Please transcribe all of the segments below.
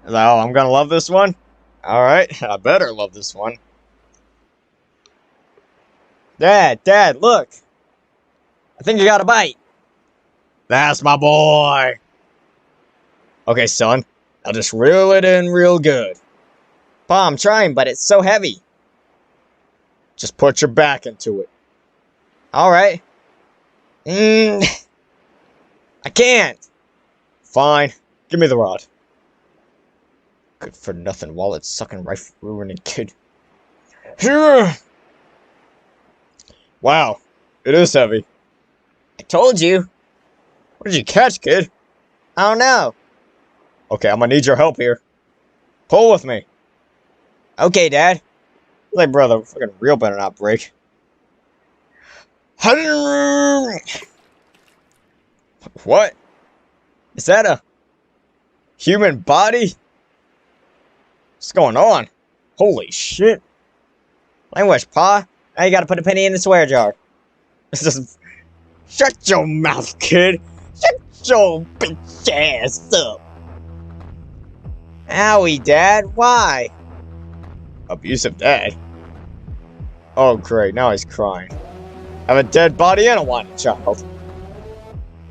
Oh, I'm gonna love this one? Alright, I better love this one. Dad, look! I think you got a bite. That's my boy! Okay, son. I'll just reel it in real good. Pa, I'm trying, but it's so heavy. Just put your back into it. Alright. I can't. Fine. Give me the rod. Good for nothing wallet sucking rifle ruining kid. Wow. It is heavy. I told you. What did you catch, kid? I don't know. Okay, I'm gonna need your help here. Pull with me. Okay, Dad. Like, brother, fucking reel better not break. What? Is that a human body? What's going on? Holy shit. Language, Pa. Now you gotta put a penny in the swear jar. Shut your mouth, kid. Shut your bitch ass up. Owie, Dad. Why? Abusive dad? Oh, great. Now he's crying. I have a dead body and a whining child.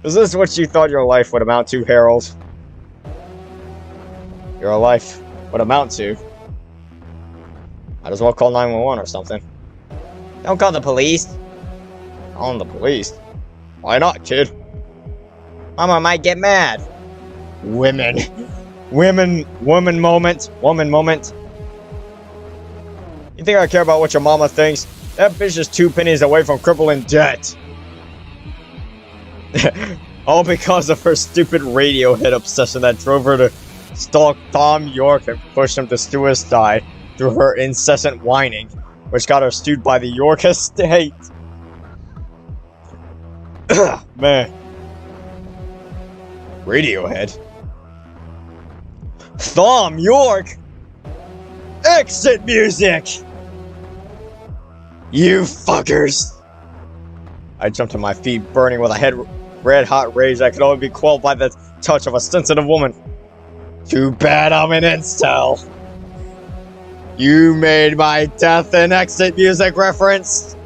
Is this what you thought your life would amount to, Harold? Your life would amount to? Might as well call 911 or something. Don't call the police. Calling the police? Why not, kid? Mama might get mad. Women moment. You think I care about what your mama thinks? That bitch is 2 pennies away from crippling debt. All because of her stupid Radiohead obsession that drove her to stalk Tom York and push him to suicide through her incessant whining, which got her sued by the York estate. Man. Radiohead? Tom York? Exit music! You fuckers! I jumped to my feet, burning with a head red-hot rage that could only be quelled by the touch of a sensitive woman. Too bad I'm an incel. You made my death and exit music reference.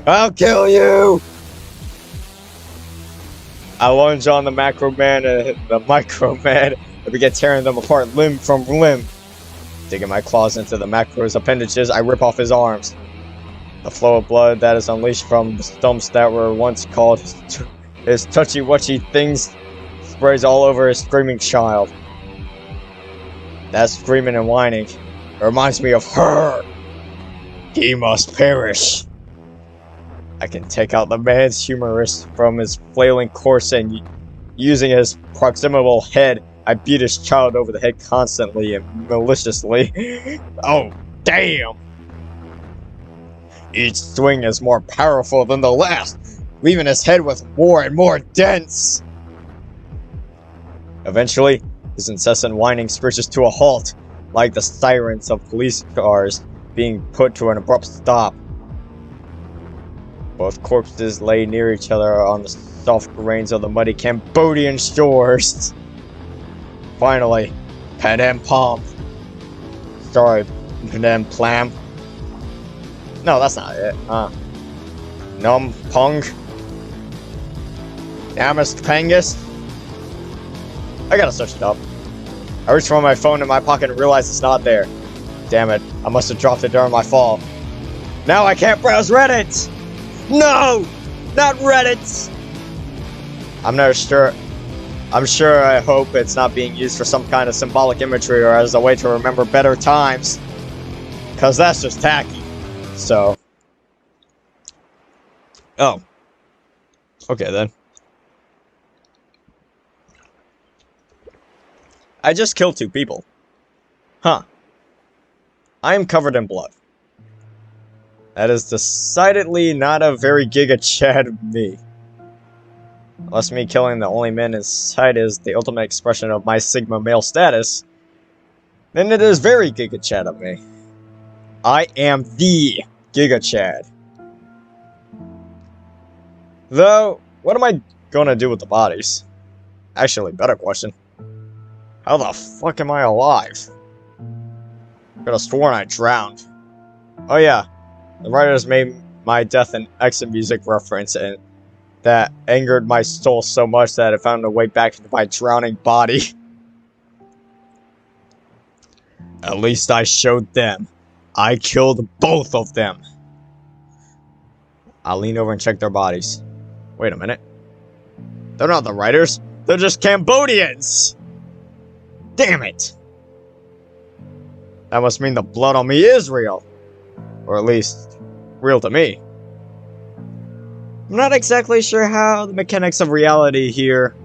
I'll kill you! I lunge on the macro man and the micro man and began tearing them apart limb from limb. Digging my claws into the macro's appendages, I rip off his arms. The flow of blood that is unleashed from the stumps that were once called his touchy-wutchy things sprays all over his screaming child. That screaming and whining reminds me of her. He must perish. I can take out the man's humerus from his flailing corpse and using his proximal head, I beat his child over the head constantly and maliciously. Oh, damn! Each swing is more powerful than the last, leaving his head with more and more dents. Eventually, his incessant whining screeches to a halt, like the sirens of police cars being put to an abrupt stop. Both corpses lay near each other on the soft grains of the muddy Cambodian shores. Finally, Padam Pom. Sorry, Padam Plam. No, that's not it. Num Pung. Namas Pangus. I gotta search it up. I reach for my phone in my pocket and realize it's not there. Damn it, I must have dropped it during my fall. Now I can't browse Reddit! No! Not Reddit! I'm sure I hope it's not being used for some kind of symbolic imagery or as a way to remember better times. Cause that's just tacky. So. Oh. Okay then. I just killed 2 people. Huh. I am covered in blood. That is decidedly not a very Giga Chad of me. Unless me killing the only man in sight is the ultimate expression of my Sigma male status, then it is very Giga Chad of me. I am the Giga Chad. Though, what am I gonna do with the bodies? Actually, better question. How the fuck am I alive? Could have sworn I drowned. Oh yeah, the writers made my death an exit music reference, and that angered my soul so much that it found a way back into my drowning body. At least I showed them. I killed both of them. I'll lean over and check their bodies. Wait a minute. They're not the writers. They're just Cambodians! Damn it! That must mean the blood on me is real. Or at least, real to me. I'm not exactly sure how the mechanics of reality here.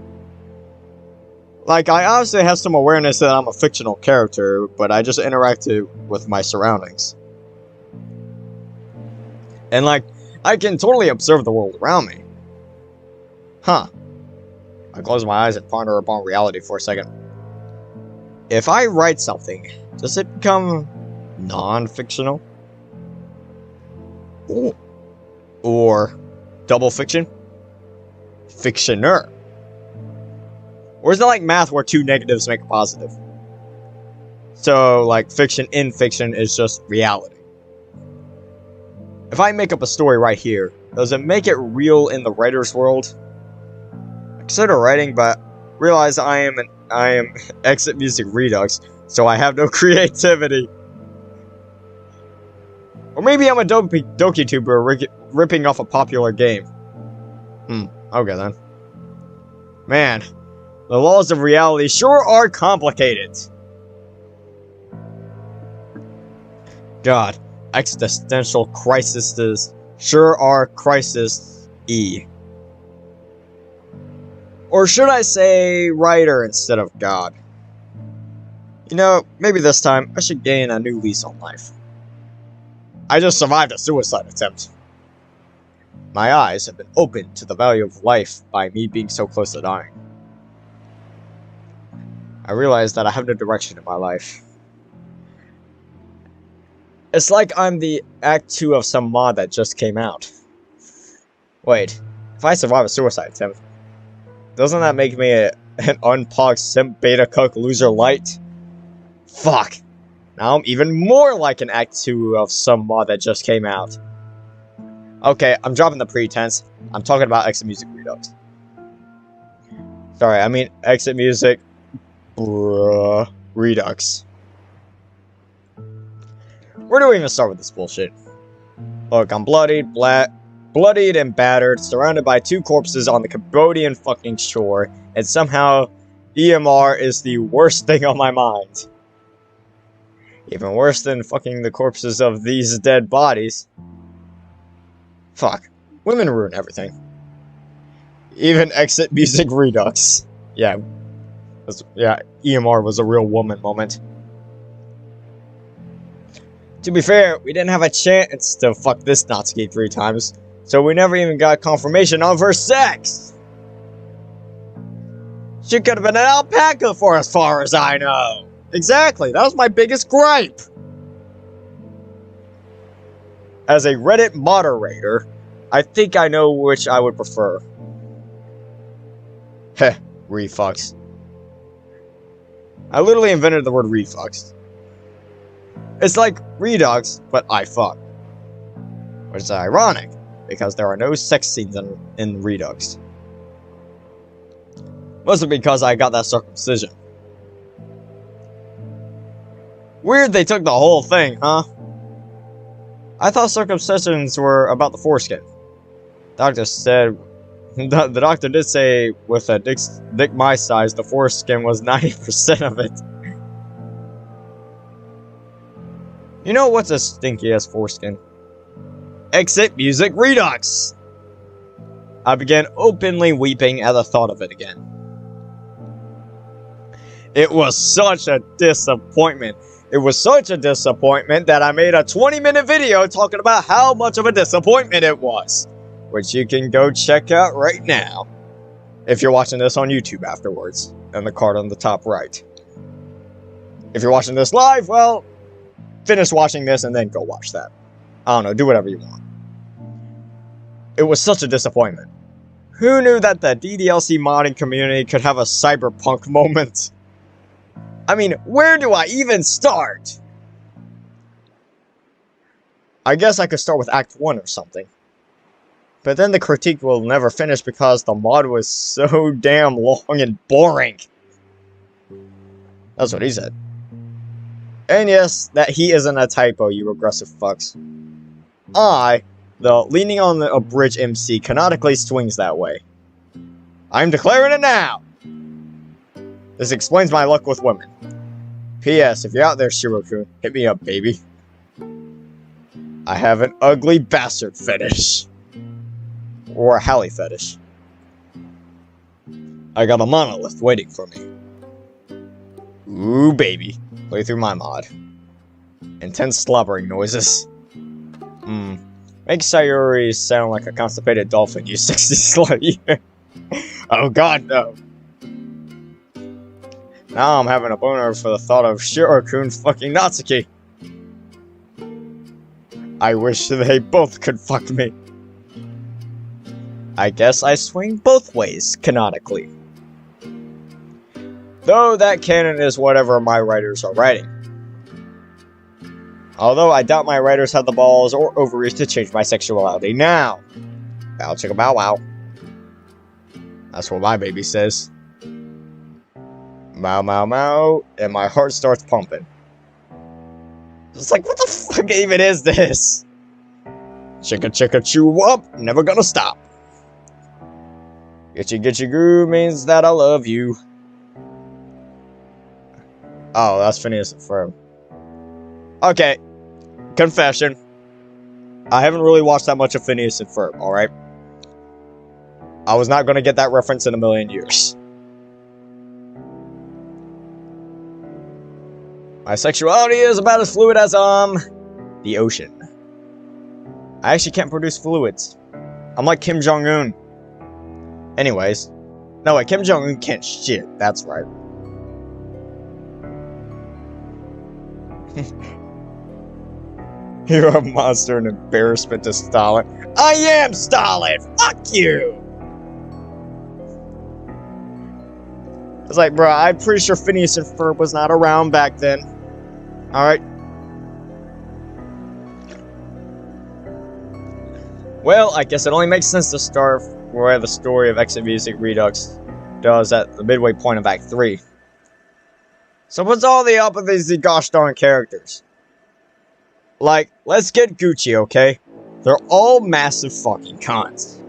Like, I obviously have some awareness that I'm a fictional character, but I just interacted with my surroundings. And like, I can totally observe the world around me. Huh. I close my eyes and ponder upon reality for a second. If I write something, does it become non-fictional? Or double fiction? Fictioner? Or is it like math where two negatives make a positive? So, like, fiction in fiction is just reality. If I make up a story right here, does it make it real in the writer's world? I consider writing, but realize I am exit music Redux, so I have no creativity. Or maybe I'm a doki tuber ripping off a popular game. Okay then. Man, the laws of reality sure are complicated. God, existential crises sure are crisis-y. Or should I say writer instead of God? You know, maybe this time I should gain a new lease on life. I just survived a suicide attempt. My eyes have been opened to the value of life by me being so close to dying. I realize that I have no direction in my life. It's like I'm the Act 2 of some mod that just came out. Wait, if I survive a suicide attempt, doesn't that make me an unpogged simp beta cuck loser light? Fuck! Now I'm even more like an Act 2 of some mod that just came out. Okay, I'm dropping the pretense. I'm talking about Exit Music Redux. Sorry, I mean Exit Music Redux. Where do we even start with this bullshit? Look, I'm bloodied and battered, surrounded by two corpses on the Cambodian fucking shore, and somehow EMR is the worst thing on my mind. Even worse than fucking the corpses of these dead bodies. Fuck. Women ruin everything. Even Exit Music Redux. Yeah, EMR was a real woman moment. To be fair, we didn't have a chance to fuck this Natsuki 3 times, so we never even got confirmation of her sex! She could have been an alpaca for as far as I know! Exactly, that was my biggest gripe! As a Reddit moderator, I think I know which I would prefer. Heh, refux. I literally invented the word refux. It's like Redux, but I fuck. Which is ironic, because there are no sex scenes in Redux. Mostly because I got that circumcision. Weird they took the whole thing, huh? I thought circumcisions were about the foreskin. Doctor said... The doctor did say with a dick my size, the foreskin was 90% of it. You know what's a stinky-ass foreskin? Exit Music Redux! I began openly weeping at the thought of it again. It was such a disappointment. It was such a disappointment that I made a 20-minute video talking about how much of a disappointment it was. Which you can go check out right now. If you're watching this on YouTube afterwards. And the card on the top right. If you're watching this live, well... finish watching this and then go watch that. I don't know, do whatever you want. It was such a disappointment. Who knew that the ddlc modding community could have a cyberpunk moment? I mean, where do I even start? I guess I could start with Act 1 or something. But then the critique will never finish because the mod was so damn long and boring. That's what he said. And yes, that he isn't a typo, you regressive fucks. The leaning on a bridge MC canonically swings that way. I'm declaring it now! This explains my luck with women. P.S. If you're out there, Shirokun, hit me up, baby. I have an ugly bastard fetish. Or a Hallie fetish. I got a monolith waiting for me. Ooh, baby. Play through my mod. Intense slobbering noises. Make sayori sound like a constipated dolphin, you sexy slut. Oh god, no. Now I'm having a boner for the thought of Shirokun fucking Natsuki. I wish they both could fuck me. I guess I swing both ways, canonically. Though that canon is whatever my writers are writing. Although I doubt my writers have the balls or ovaries to change my sexuality now. Bow chicka bow wow. That's what my baby says. Mow mow mow, and my heart starts pumping. It's like, what the fuck even is this? Chicka chicka chew up, never gonna stop. Getcha goo means that I love you. Oh, that's Phineas and Ferb. Okay, confession. I haven't really watched that much of Phineas and Ferb, alright? I was not gonna get that reference in a million years. My sexuality is about as fluid as, the ocean. I actually can't produce fluids. I'm like Kim Jong-un. Anyways. No, wait, Kim Jong-un can't shit. That's right. You're a monster and embarrassment to Stalin. I am Stalin! Fuck you! It's like, bro, I'm pretty sure Phineas and Ferb was not around back then. Alright. Well, I guess it only makes sense to start where the story of Exit Music Redux does at the midway point of Act 3. So what's all the up with these gosh darn characters? Like, let's get Gucci, okay? They're all massive fucking cons.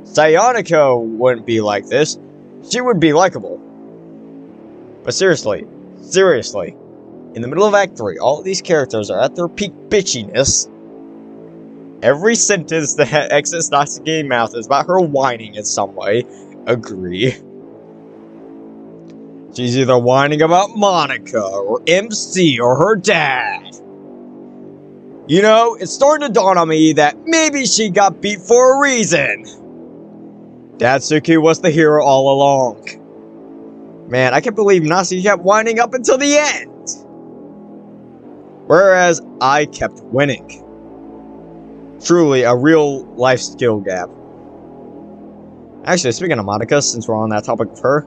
Sayoniko wouldn't be like this. She would be likable. But seriously, in the middle of Act 3, all of these characters are at their peak bitchiness. Every sentence that exits Natsuki's mouth is about her whining in some way. Agree. She's either whining about Monika, or MC, or her dad. You know, it's starting to dawn on me that maybe she got beat for a reason. Natsuki was the hero all along. Man, I can't believe Natsuki kept whining up until the end. Whereas I kept winning. Truly a real life skill gap. Actually, speaking of Monika, since we're on that topic of her,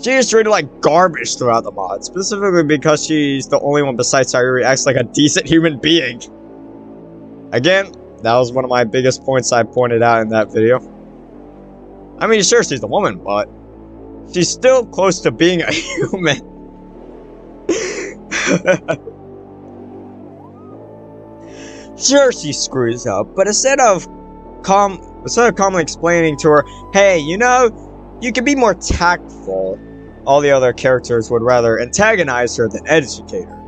she is treated like garbage throughout the mod, specifically because she's the only one besides Sayori who acts like a decent human being. Again, that was one of my biggest points I pointed out in that video. I mean, sure, she's a woman, but she's still close to being a human. Sure, she screws up, but instead of calmly explaining to her, hey, you know, you can be more tactful, all the other characters would rather antagonize her than educate her.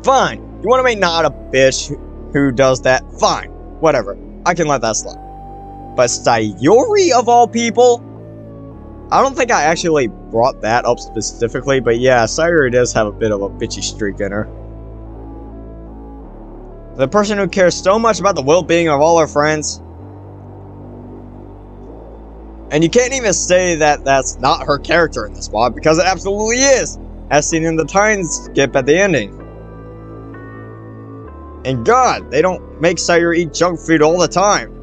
Fine, you want to make not a bitch who does that? Fine, whatever, I can let that slide. But Sayori, of all people? I don't think I actually brought that up specifically, but yeah, Sayori does have a bit of a bitchy streak in her. The person who cares so much about the well-being of all her friends. And you can't even say that that's not her character in this mod, because it absolutely is, as seen in the time skip at the ending. And god, they don't make Sayori eat junk food all the time.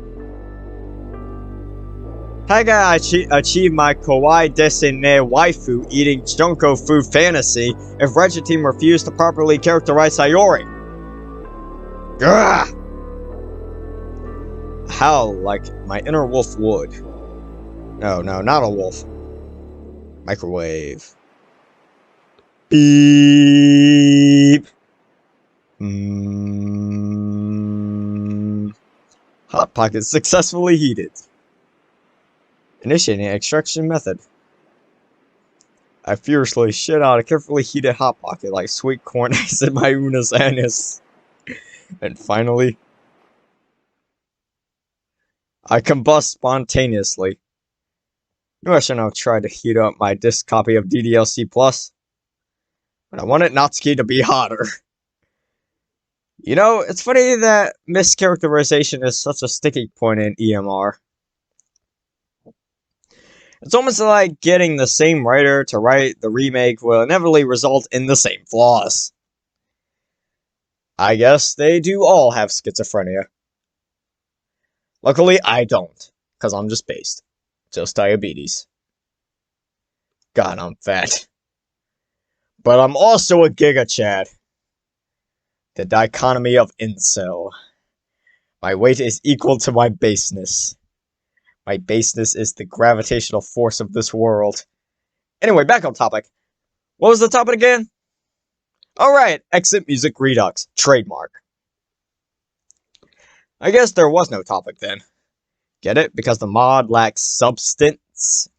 How can I achieve my kawaii desine waifu eating junko food fantasy if Ratchet Team refused to properly characterize Sayori? Gah! How like my inner wolf would. No, not a wolf. Microwave. Beep. Hot Pocket successfully heated. Initiating extraction method. I furiously shit out a carefully heated Hot Pocket like sweet corn ice in my Una's anus. And finally, I combust spontaneously. Knew I shouldn't have tried to heat up my disc copy of ddlc Plus, but I wanted Natsuki to be hotter. You know, it's funny that mischaracterization is such a sticky point in EMR. It's almost like getting the same writer to write the remake will inevitably result in the same flaws. I guess they do all have schizophrenia. Luckily, I don't, because I'm just based. Just diabetes. God, I'm fat. But I'm also a Giga Chad. The dichotomy of incel. My weight is equal to my baseness. My baseness is the gravitational force of this world. Anyway, back on topic. What was the topic again? Alright, Exit Music Redux. Trademark. I guess there was no topic then. Get it? Because the mod lacks substance.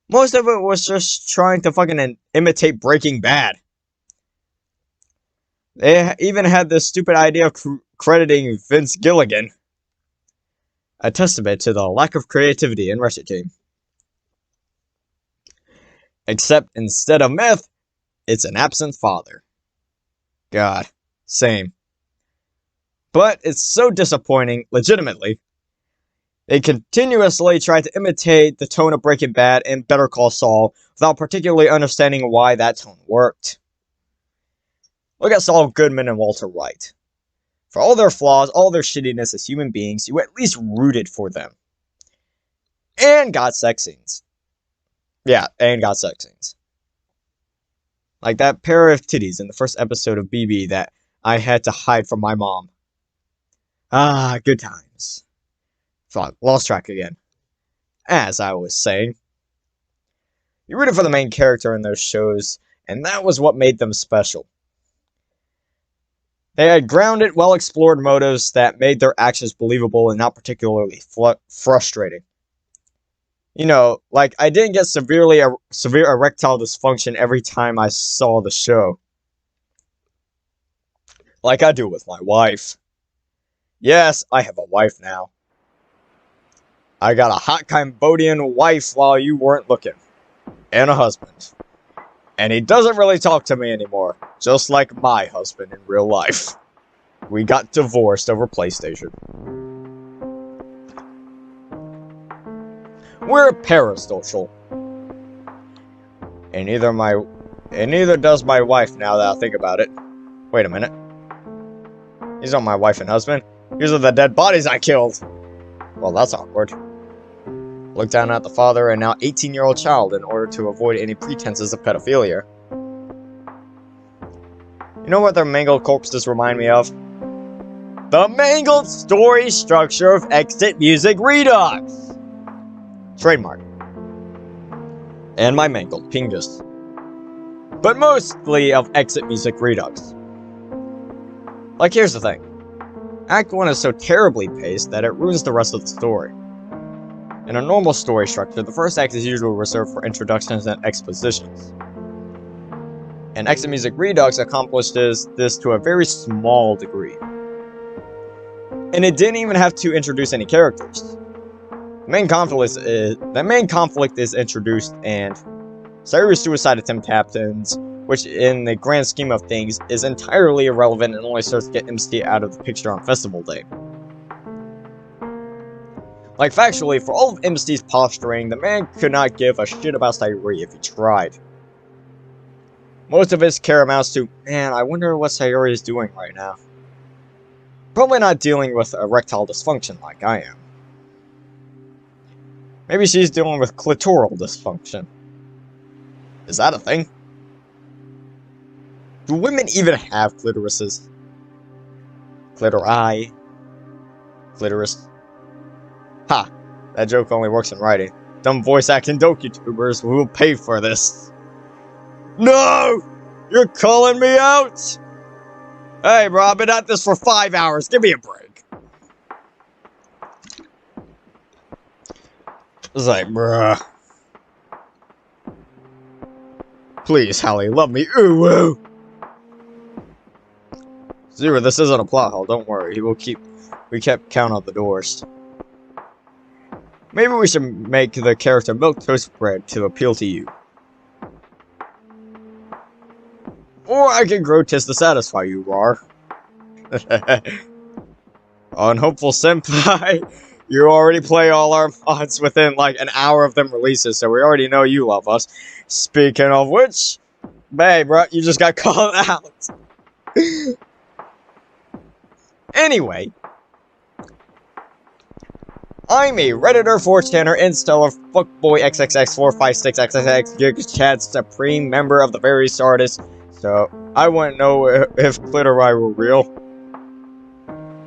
Most of it was just trying to fucking imitate Breaking Bad. They even had this stupid idea of crediting Vince Gilligan. A testament to the lack of creativity in Ratchet Team. Except instead of meth, it's an absent father. God, same. But it's so disappointing, legitimately. They continuously tried to imitate the tone of Breaking Bad and Better Call Saul without particularly understanding why that tone worked. Look at Saul Goodman and Walter White. For all their flaws, all their shittiness as human beings, you at least rooted for them. And got sex scenes. Yeah, and got sex scenes. Like that pair of titties in the first episode of BB that I had to hide from my mom. Ah, good times. Fuck, lost track again. As I was saying, you rooted for the main character in those shows, and that was what made them special. They had grounded, well-explored motives that made their actions believable and not particularly frustrating. You know, like, I didn't get severe erectile dysfunction every time I saw the show. Like I do with my wife. Yes, I have a wife now. I got a hot Cambodian wife while you weren't looking. And a husband. And he doesn't really talk to me anymore. Just like my husband in real life. We got divorced over PlayStation. We're parasocial. And neither does my wife now that I think about it. Wait a minute. These aren't my wife and husband. These are the dead bodies I killed. Well, that's awkward. Look down at the father and now 18-year-old child in order to avoid any pretenses of pedophilia. You know what their mangled corpses remind me of? The mangled story structure of Exit Music Redux! Trademark. And my mangled pingus. But mostly of Exit Music Redux. Like, here's the thing. Act 1 is so terribly paced that it ruins the rest of the story. In a normal story structure, the first act is usually reserved for introductions and expositions. And Exit Music Redux accomplishes this to a very small degree. And it didn't even have to introduce any characters. The main conflict is introduced, and Sayori's suicide attempt happens, which in the grand scheme of things is entirely irrelevant and only serves to get MC out of the picture on festival day. Like, factually, for all of MC's posturing, the man could not give a shit about Sayori if he tried. Most of his care amounts to, man, I wonder what Sayori is doing right now. Probably not dealing with erectile dysfunction like I am. Maybe she's dealing with clitoral dysfunction. Is that a thing? Do women even have clitorises? Clitori. Clitoris. Ha! That joke only works in writing. Dumb voice acting doki tubers who will pay for this. No! You're calling me out? Hey, bro, I've been at this for 5 hours. Give me a break. It's like, bruh. Please, Hallie, love me. Ooh, woo. Zero, this isn't a plot hole. Don't worry. We kept count on the doors. Maybe we should make the character milk toast bread to appeal to you. Or I can grow tits to satisfy you, Rar. Unhopeful senpai, you already play all our mods within like an hour of them releases, so we already know you love us. Speaking of which, babe, bro, you just got called out. Anyway, I'm a Redditor, 4chaner, Installer, Fuckboy XXX456XXX GigaChat Supreme member of the various artists, so I wouldn't know if clitori were real.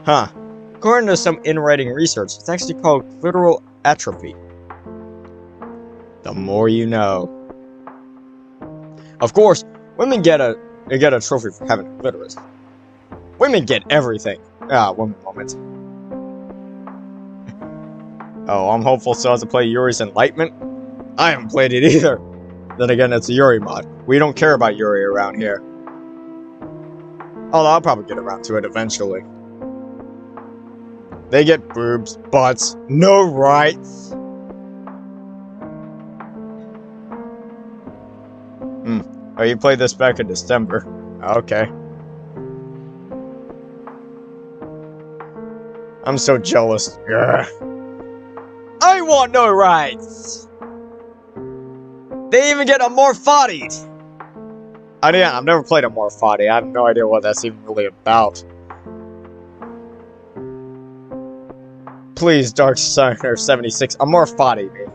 Huh. According to some in-writing research, it's actually called clitoral atrophy. The more you know. Of course, women get a trophy for having a clitoris. Women get everything. Ah, one moment. Oh, I'm hopeful so as to play Yuri's Enlightenment. I haven't played it either. Then again, it's a Yuri mod. We don't care about Yuri around here. Although I'll probably get around to it eventually. They get boobs, butts, no rights. Oh, you played this back in December. Okay. I'm so jealous. Ugh. I want no rights! They even get a morphati! I've never played a morphati. I have no idea what that's even really about. Please, Dark Signer 76, a morphati me.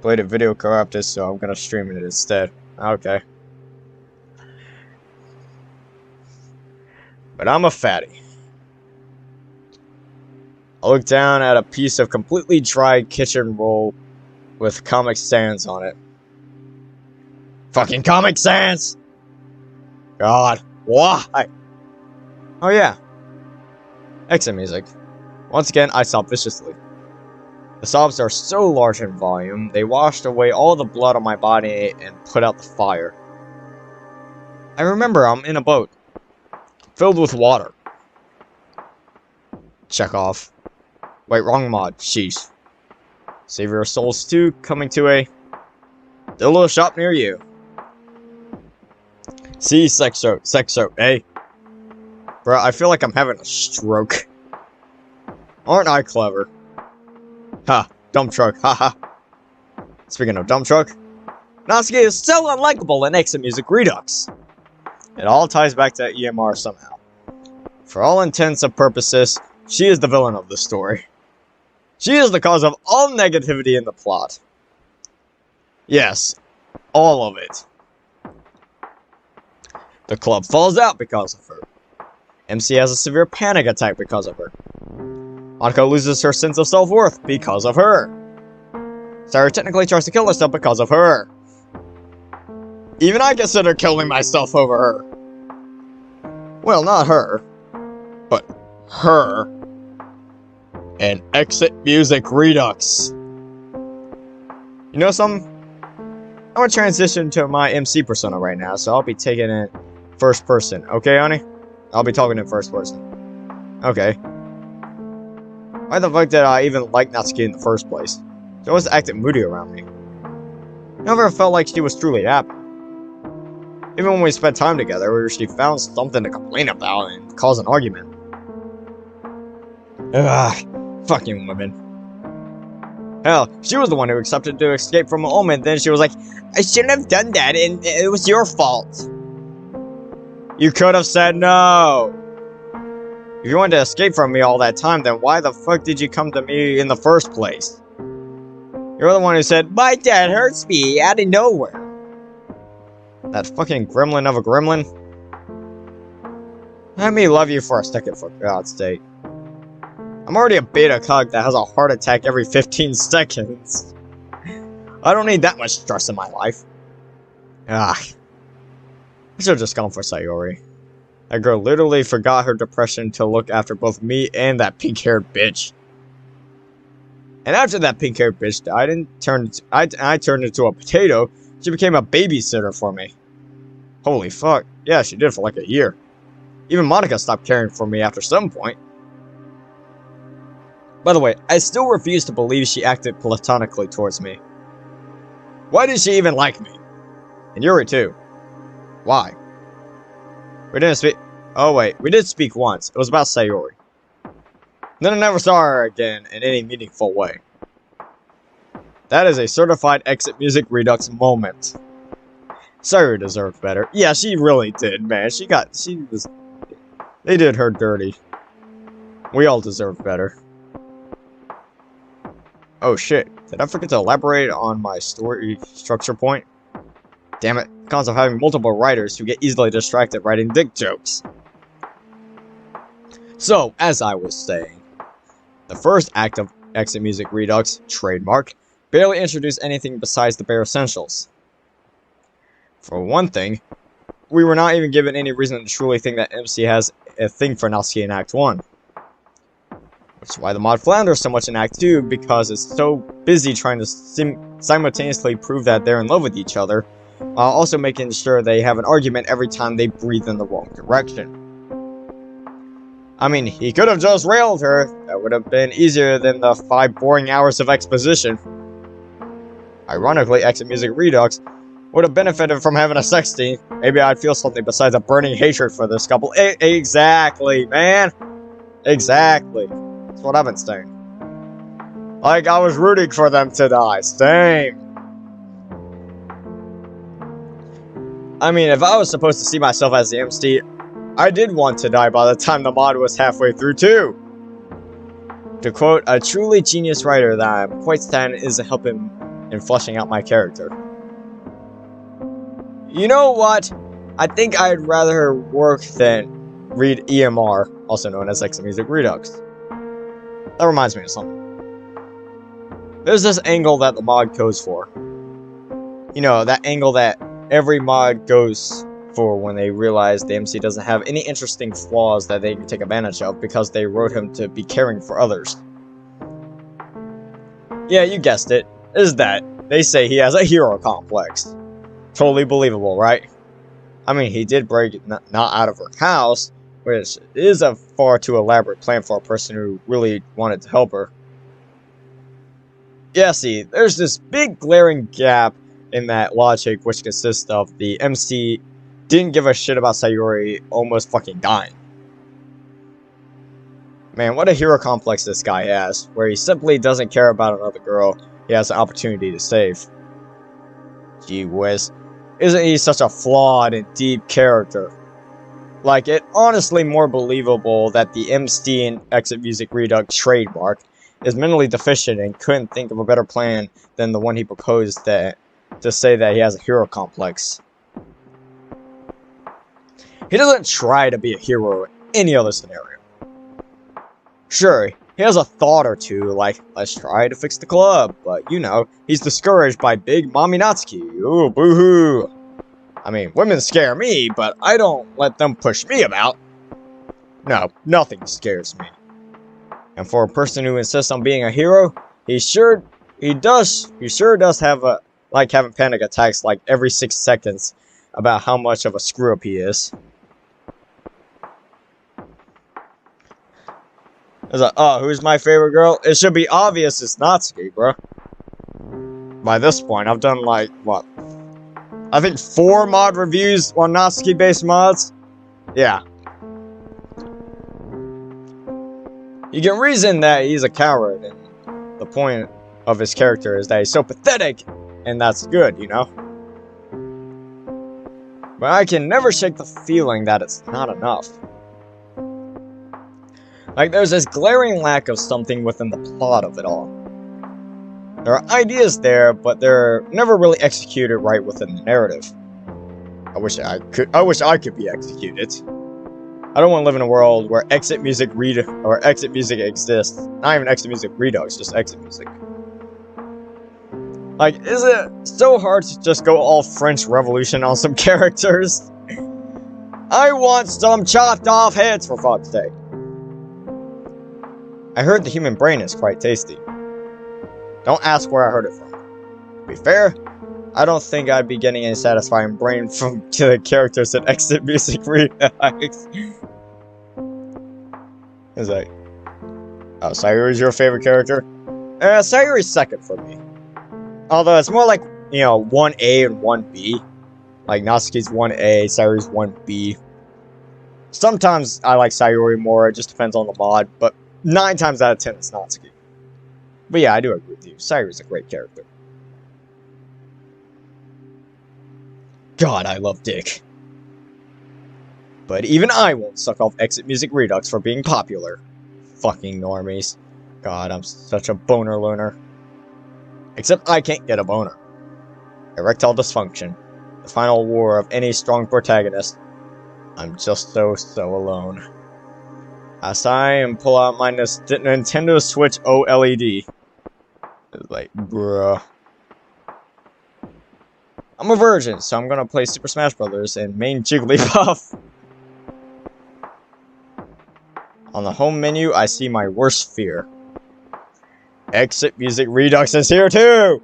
Played a video corrupted, so I'm gonna stream it instead. Okay. But I'm a fatty. I look down at a piece of completely dry kitchen roll with Comic Sans on it. Fucking Comic Sans! God, why? Oh yeah. Exit music. Once again, I sob viciously. The sobs are so large in volume, they washed away all the blood on my body and put out the fire. I remember I'm in a boat, filled with water. Chekhov. Wait, wrong mod. Sheesh. Savior of Souls 2 coming to a dildo shop near you. See, sexo, hey. Bro, I feel like I'm having a stroke. Aren't I clever? Ha, dump truck, haha. Speaking of dump truck, Natsuki is so unlikable in exit music Redux. It all ties back to EMR somehow. For all intents and purposes, she is the villain of the story. She is the cause of all negativity in the plot. Yes, all of it. The club falls out because of her. MC has a severe panic attack because of her. Monika loses her sense of self-worth because of her. Sayori technically tries to kill herself because of her. Even I consider killing myself over her. Well, not her, but her. And exit music Redux. You know something? I'm gonna transition to my MC persona right now, so I'll be taking it first person. Okay, honey? I'll be talking in first person. Okay. Why the fuck did I even like Natsuki in the first place? She always acted moody around me. Never felt like she was truly happy. Even when we spent time together, she found something to complain about and cause an argument. Ugh, fucking women. Hell, she was the one who accepted to escape from home, and then she was like, I shouldn't have done that, and it was your fault. You could have said no. If you wanted to escape from me all that time, then why the fuck did you come to me in the first place? You're the one who said, "My dad hurts me," out of nowhere. That fucking gremlin of a gremlin. Let me love you for a second, for God's sake. I'm already a beta cog that has a heart attack every 15 seconds. I don't need that much stress in my life. Ah. I should have just gone for Sayori. That girl literally forgot her depression to look after both me and that pink-haired bitch. And after that pink-haired bitch died and I turned into a potato, she became a babysitter for me. Holy fuck. Yeah, she did for like a year. Even Monika stopped caring for me after some point. By the way, I still refuse to believe she acted platonically towards me. Why did she even like me? And Yuri too. Why? We didn't speak. Oh wait, we did speak once. It was about Sayori. Then I never saw her again in any meaningful way. That is a certified exit music Redux moment. Sayori deserved better. Yeah, she really did, man. They did her dirty. We all deserve better. Oh shit, did I forget to elaborate on my story structure point? Damn it, cons of having multiple writers who get easily distracted writing dick jokes. So, as I was saying, the first act of Exit Music Redux, trademark, barely introduced anything besides the bare essentials. For one thing, we were not even given any reason to truly think that MC has a thing for Natsuki in Act 1. Which is why the mod flounders so much in Act 2, because it's so busy trying to simultaneously prove that they're in love with each other, while also making sure they have an argument every time they breathe in the wrong direction. I mean, he could have just railed her. That would have been easier than the 5 boring hours of exposition. Ironically, Exit Music Redux would have benefited from having a sex scene. Maybe I'd feel something besides a burning hatred for this couple. Exactly, man. Exactly. That's what I've been saying. Like, I was rooting for them to die. Same. I mean, if I was supposed to see myself as the MC, I did want to die by the time the mod was halfway through, too. To quote a truly genius writer that I'm quite saddened is helping in fleshing out my character. You know what? I think I'd rather work than read EMR, also known as Exit Music Redux. That reminds me of something. There's this angle that the mod goes for. You know, that angle that every mod goes for when they realize the MC doesn't have any interesting flaws that they can take advantage of because they wrote him to be caring for others. Yeah, you guessed it. Is that they say he has a hero complex. Totally believable, right? I mean, he did break not out of her house, which is a far too elaborate plan for a person who really wanted to help her. Yeah, see, there's this big glaring gap in that logic, which consists of the MC didn't give a shit about Sayori almost fucking dying. Man, what a hero complex this guy has, where he simply doesn't care about another girl he has an opportunity to save. Gee whiz. Isn't he such a flawed and deep character? Like, it honestly more believable that the MC in Exit Music Redux trademark is mentally deficient and couldn't think of a better plan than the one he proposed to say that he has a hero complex. He doesn't try to be a hero in any other scenario. Sure, he has a thought or two, like, let's try to fix the club, but, you know, he's discouraged by Big Mommy Natsuki. Ooh, boo-hoo. I mean, women scare me, but I don't let them push me about. No, nothing scares me. And for a person who insists on being a hero, he sure does have having panic attacks like every 6 seconds about how much of a screw-up he is. It's like, oh, who's my favorite girl? It should be obvious it's Natsuki, bro. By this point, I've done like, what? I think 4 mod reviews on Natsuki-based mods? Yeah. You can reason that he's a coward, and the point of his character is that he's so pathetic, and that's good, you know? But I can never shake the feeling that it's not enough. Like, there's this glaring lack of something within the plot of it all. There are ideas there, but they're never really executed right within the narrative. I wish I could be executed. I don't want to live in a world where exit music exists. Not even exit music Redux, just exit music. Like, is it so hard to just go all French Revolution on some characters? I want some chopped off heads, for fuck's sake. I heard the human brain is quite tasty. Don't ask where I heard it from. To be fair, I don't think I'd be getting any satisfying brain from the characters that exit music Redux. Is like, oh, Sayori's your favorite character? Sayori's second for me. Although it's more like, you know, 1A and 1B. Like, Natsuki's 1A, Sayori's 1B. Sometimes I like Sayori more, it just depends on the mod, but 9 times out of 10 it's Natsuki. But yeah, I do agree with you. Sayori's a great character. God, I love Dick. But even I won't suck off Exit Music Redux for being popular. Fucking normies. God, I'm such a boner loner. Except I can't get a boner. Erectile dysfunction. The final war of any strong protagonist. I'm just so alone. I sigh and pull out my Nintendo Switch OLED. It's like, bruh. I'm a virgin, so I'm gonna play Super Smash Bros. And main Jigglypuff. On the home menu, I see my worst fear. Exit Music Redux is here too!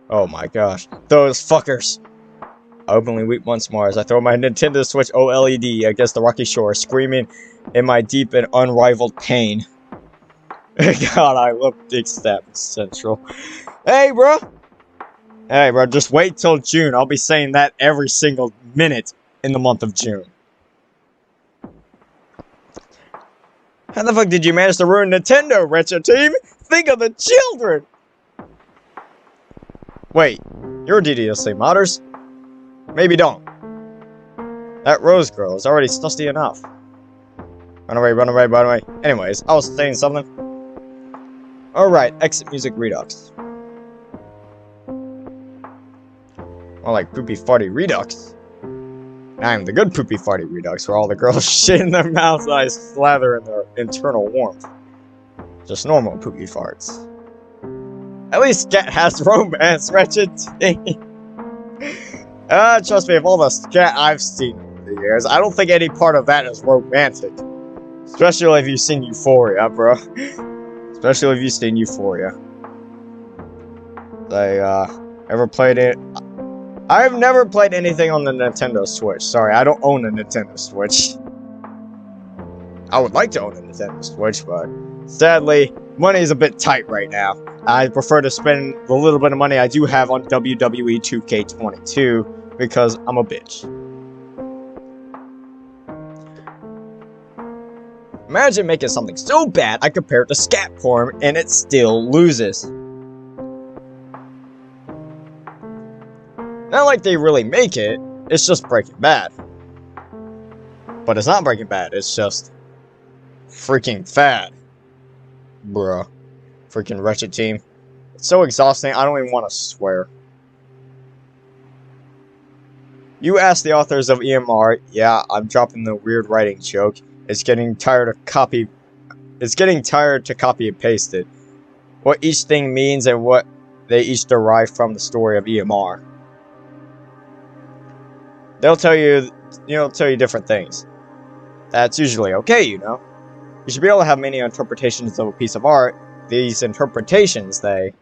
Oh my gosh. Those fuckers. I openly weep once more as I throw my Nintendo Switch OLED against the rocky shore, screaming in my deep and unrivaled pain. God, I love Big Step Sentral. Hey, bro! Hey, bro, just wait till June. I'll be saying that every single minute in the month of June. How the fuck did you manage to ruin Nintendo, Retro Team? Think of the children! Wait, your ddlc modders? Maybe don't. That Rose girl is already stussy enough. Run away, run away, run away. Anyways, I was saying something. Alright, Exit Music Redux. More like Poopy Farty Redux. I'm the good Poopy Farty Redux, where all the girls shit in their mouths and I slather in their internal warmth. Just normal Poopy Farts. At least Scat has romance, wretched. Trust me, of all the Scat I've seen over the years, I don't think any part of that is romantic. Especially if you've seen Euphoria, bro. Especially if you've seen Euphoria. Ever played it? I've never played anything on the Nintendo Switch. Sorry, I don't own a Nintendo Switch. I would like to own a Nintendo Switch, but sadly, money is a bit tight right now. I prefer to spend the little bit of money I do have on WWE 2K22 because I'm a bitch. Imagine making something so bad I compare it to scat porn and it still loses. Not like they really make it, it's just Breaking Bad. But it's not Breaking Bad, it's just freaking fad. Bruh. Freaking wretched team. It's so exhausting, I don't even want to swear. You asked the authors of EMR, yeah, I'm dropping the weird writing joke. It's getting tired to copy and paste it. What each thing means and what they each derive from the story of EMR. They'll tell you different things. That's usually okay, you know. You should be able to have many interpretations of a piece of art. These interpretations, they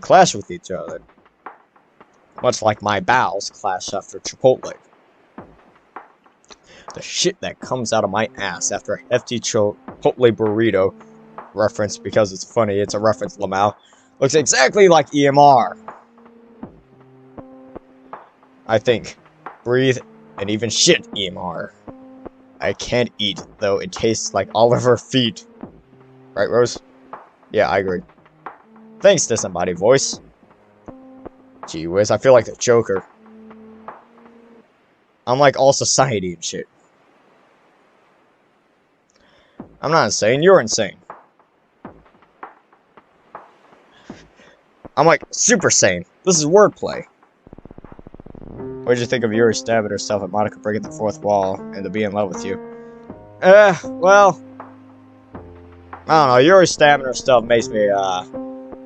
clash with each other. Much like my bowels clash after Chipotle. The shit that comes out of my ass after a hefty Chipotle burrito, reference because it's funny, it's a reference, Lamau, looks exactly like EMR. I think. Breathe, and even shit EMR. I can't eat, though it tastes like all of her feet. Right, Rose? Yeah, I agree. Thanks, disembodied voice. Gee whiz, I feel like the Joker. I'm like all society and shit. I'm not insane. You're insane. I'm like super sane. This is wordplay. What did you think of Yuri stabbing herself at Monika breaking the fourth wall and to be in love with you? Well, I don't know. Yuri stabbing herself makes me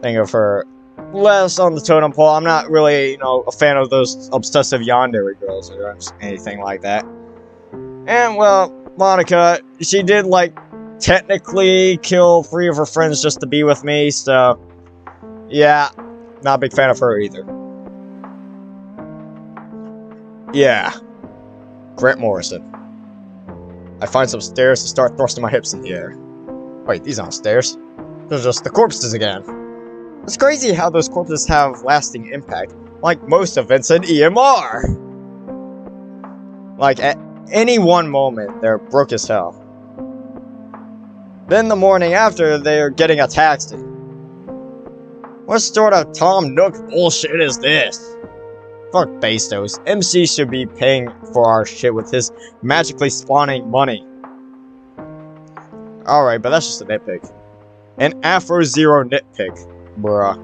think of her less on the totem pole. I'm not really, a fan of those obsessive yandere girls or anything like that. And well, Monika, she did technically kill 3 of her friends just to be with me, so yeah, not a big fan of her either. Yeah, Grant Morrison. I find some stairs to start thrusting my hips in the air. Wait, these aren't stairs. They're just the corpses again. It's crazy how those corpses have lasting impact, like most events in EMR. Like, at any one moment, they're broke as hell. Then the morning after, they're getting a taxi. What sort of Tom Nook bullshit is this? Fuck Bastos. MC should be paying for our shit with his magically spawning money. Alright, but that's just a nitpick. An Afro Zero nitpick. Bruh.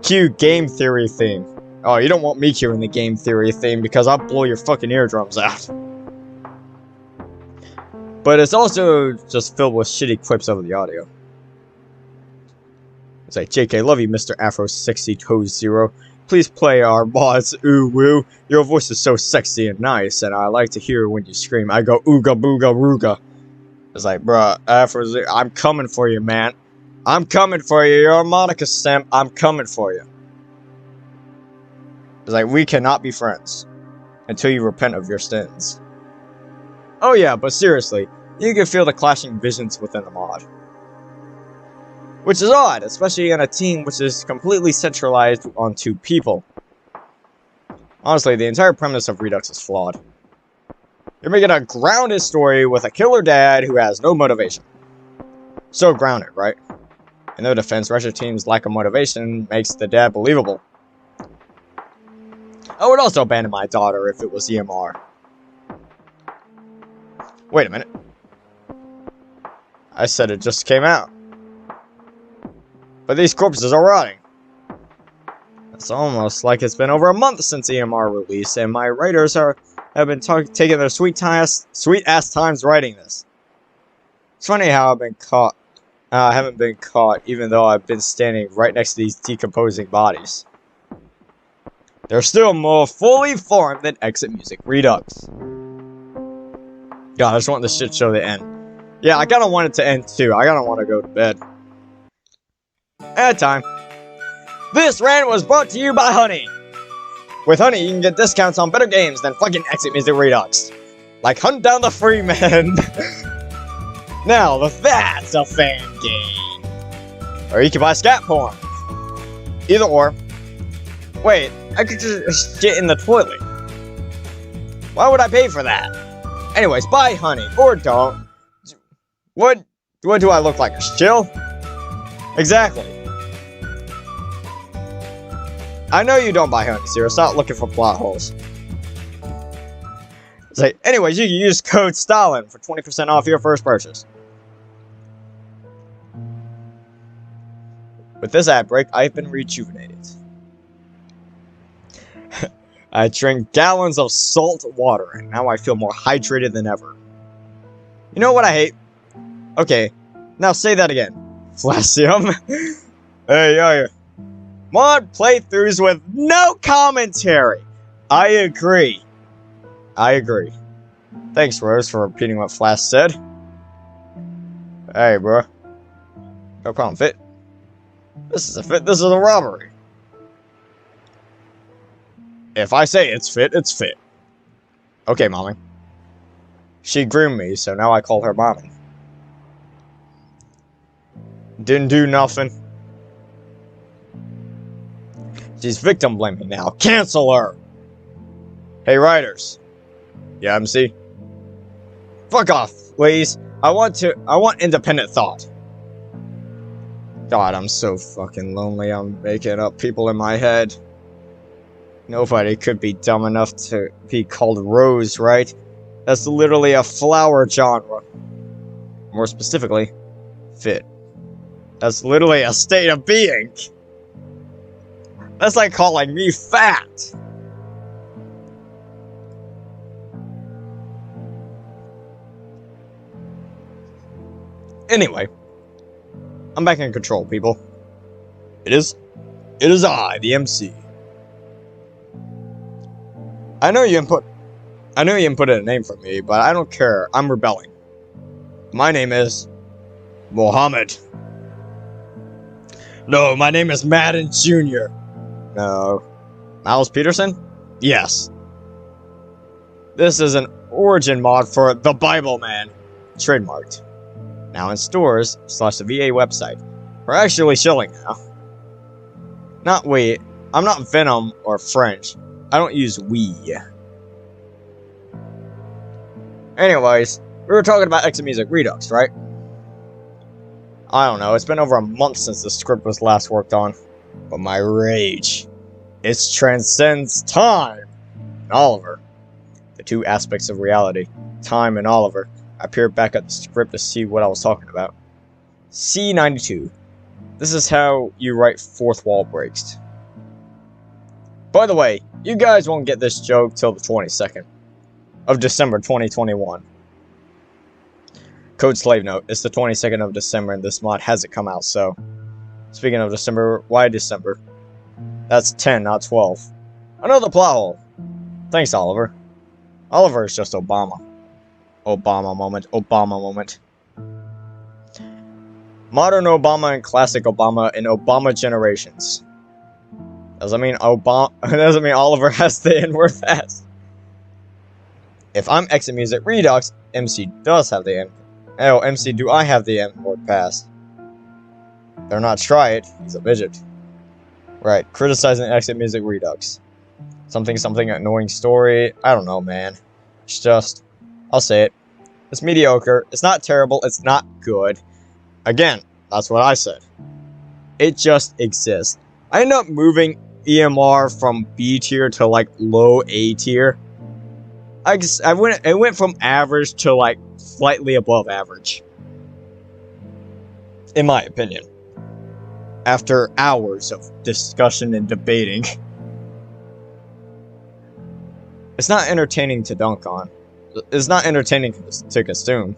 Cue game theory theme. Oh, you don't want me cueing the game theory theme because I'll blow your fucking eardrums out. But it's also just filled with shitty clips of the audio. It's like, JK, love you, Mr. Afro 60 Toes Zero. Please play our mods, ooh woo. Your voice is so sexy and nice, and I like to hear when you scream. I go ooga booga rooga. It's like, bruh, Afro Zero, I'm coming for you, man. I'm coming for you. You're a Monika simp. I'm coming for you. It's like, we cannot be friends until you repent of your sins. Oh yeah, but seriously, you can feel the clashing visions within the mod. Which is odd, especially in a team which is completely centralized on 2 people. Honestly, the entire premise of Redux is flawed. You're making a grounded story with a killer dad who has no motivation. So grounded, right? In their defense, Russia team's lack of motivation makes the dad believable. I would also abandon my daughter if it was EMR. Wait a minute. I said it just came out. But these corpses are rotting. It's almost like it's been over a month since EMR release, and my writers have been taking their sweet ass times writing this. It's funny how I haven't been caught, even though I've been standing right next to these decomposing bodies. They're still more fully formed than Exit Music Redux. God, I just want this shit show to end. Yeah, I kinda want it to end too. I kinda want to go to bed. At time. This rant was brought to you by Honey. With Honey, you can get discounts on better games than fucking Exit Music Redux. Like Hunt Down the Freeman. Now, that's a fan game. Or you can buy scat porn. Either or. Wait, I could just shit in the toilet. Why would I pay for that? Anyways, buy Honey, or don't. What do I look like, a shill? Exactly. I know you don't buy Honey, Zero. Stop looking for plot holes. It's like, anyways, you can use code Stalin for 20% off your first purchase. With this ad break, I've been rejuvenated. I drink gallons of salt water, and now I feel more hydrated than ever. You know what I hate? Okay, now say that again. Flacium. Hey. Mod playthroughs with no commentary. I agree. Thanks, Rose, for repeating what Flash said. Hey, bro. No problem, Fit. This is a robbery. If I say it's Fit, it's Fit. Okay, Mommy. She groomed me, so now I call her Mommy. Didn't do nothing. She's victim blaming now. Cancel her! Hey, writers. Yeah, MC? Fuck off, please. I want independent thought. God, I'm so fucking lonely. I'm making up people in my head. Nobody could be dumb enough to be called Rose, right? That's literally a flower genre. More specifically, fit. That's literally a state of being. That's like calling me fat. Anyway, I'm back in control, people. It is I, the MC. I know you input a name for me, but I don't care. I'm rebelling. My name is Mohammed. No, my name is Madden Jr. No. Miles Peterson? Yes. This is an origin mod for The Bible Man. Trademarked. Now in stores / the VA website. We're actually chilling now. I'm not Venom or French. I don't use we. Anyways, we were talking about Exit Music Redux, right? I don't know, it's been over a month since the script was last worked on. But my rage, it transcends time and Oliver. The two aspects of reality, time and Oliver. I peered back at the script to see what I was talking about. C92. This is how you write fourth wall breaks. By the way, you guys won't get this joke till the 22nd of December 2021. Code slave note, it's the 22nd of December and this mod hasn't come out, so... Speaking of December, why December? That's 10, not 12. Another plot hole. Thanks, Oliver. Oliver is just Obama. Obama moment. Modern Obama and classic Obama in Obama generations. Doesn't mean Oliver has the N-word fast. If I'm Exit Music Redux, MC does have the N. Oh, MC, do I have the N-word pass? Better not try it. He's a midget. Right, criticizing Exit Music Redux. Something annoying story. I don't know, man. It's just, I'll say it. It's mediocre. It's not terrible. It's not good. Again, that's what I said. It just exists. I ended up moving EMR from B tier to like low A tier. It went from average to like slightly above average. In my opinion. After hours of discussion and debating. It's not entertaining to dunk on. It's not entertaining to consume.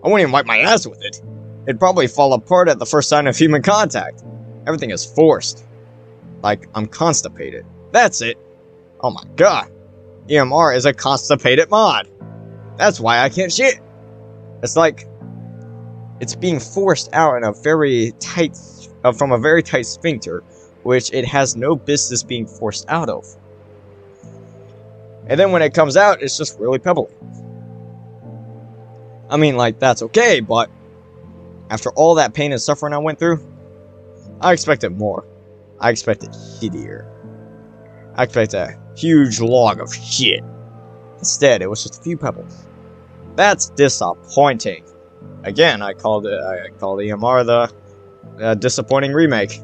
I wouldn't even wipe my ass with it. It'd probably fall apart at the first sign of human contact. Everything is forced. Like, I'm constipated. That's it. Oh my god. EMR is a constipated mod. That's why I can't shit. It's like... It's being forced out in a very tight... from a very tight sphincter, which it has no business being forced out of. And then when it comes out, it's just really pebbly. I mean, like, that's okay, but... After all that pain and suffering I went through, I expected more. I expected shittier. I expected a huge log of shit. Instead, it was just a few pebbles. That's disappointing. Again, I called EMR the disappointing remake.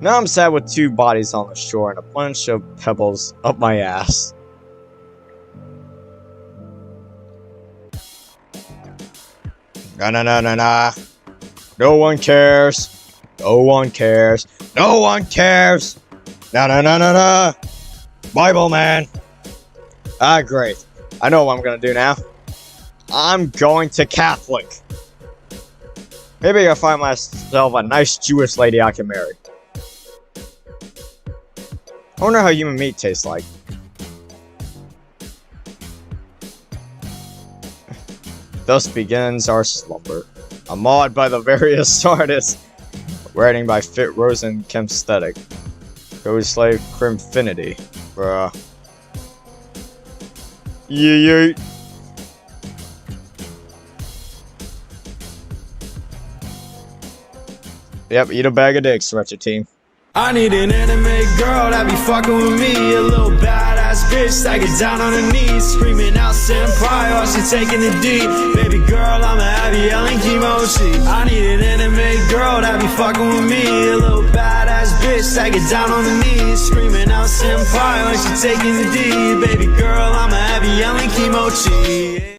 Now I'm sad with two bodies on the shore and a bunch of pebbles up my ass. Nah. No one cares. No one cares. No one cares. Nah. Bible man. Ah, great. I know what I'm gonna do now. I'm going to Catholic. Maybe I'll find myself a nice Jewish lady I can marry. I wonder how human meat tastes like. Thus begins our slumber. A mod by the various artists. Writing by Fit Rosen Chemsthetic. Code Slave Crimfinity. Bruh. Yeah. Yep, eat a bag of dicks, Wretched Team. I need an anime girl that be fucking with me. A little badass bitch that gets down on her knees, screaming out senpai while she taking the D. Baby girl, I'ma have you yelling kimochi. I need an anime girl that be fucking with me. A little badass bitch that gets down on her knees, screaming out senpai while she taking the D. Baby girl, I'ma have you yelling kimochi.